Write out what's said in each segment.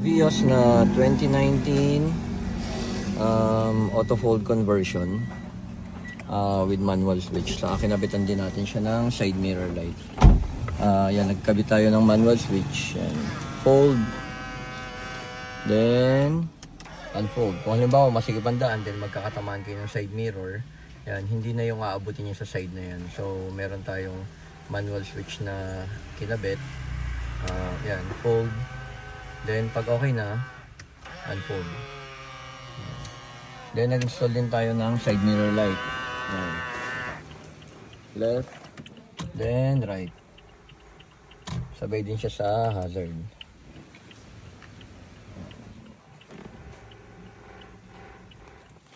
Vios na 2019 auto fold conversion with manual switch. Sa kinabitan din natin siya ng side mirror light. Yan, nagkabit tayo ng manual switch. Yan. Fold. Then unfold. Kung halimbawa masigip ang daan, then magkakatamaan kayo ng side mirror. Yan, hindi na yung aabutin niya sa side na yan. So meron tayong manual switch na kinabit. Yan, fold. Then pag okay na, unfold. Then nag-install din tayo ng side mirror light. Yan. Left, then right. Sabay din siya sa hazard.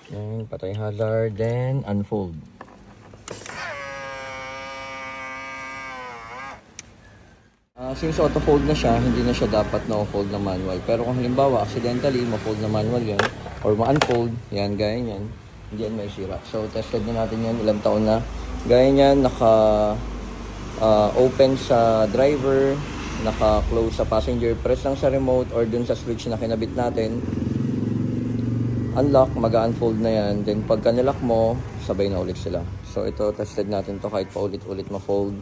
Then patay hazard, then unfold. Since auto-fold na siya, hindi na siya dapat na-fold na manual. Pero kung halimbawa, accidentally, ma-fold na manual yan, or ma-unfold, yan, gaya yan, hindi yan may sira. So, tested na natin yan, ilang taon na. Gaya yan, naka-open sa driver, naka-close sa passenger, press lang sa remote, or dun sa switch na kinabit natin, unlock, mag-unfold na yan. Then, pagka nilock mo, sabay na ulit sila. So, ito, tested natin to kahit pa ulit-ulit ma-fold.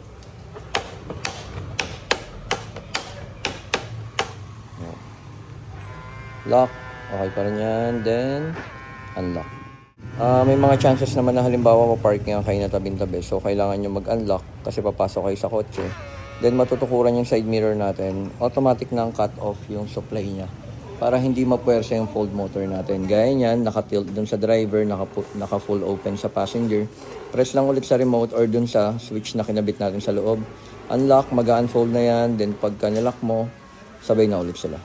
Lock, okay pa rin yan, then unlock. May mga chances naman na halimbawa mapark nga kayo na tabing-tabi, so kailangan nyo mag-unlock kasi papasok kayo sa kotse. Then matutukuran yung side mirror natin, automatic na ang cut off yung supply niya para hindi mapuwersa yung fold motor natin. Gaya nyan, naka-tilt dun sa driver, naka-full open sa passenger. Press lang ulit sa remote or dun sa switch na kinabit natin sa loob. Unlock, mag-unfold na yan, then pagka nilock mo, sabay na ulit sila.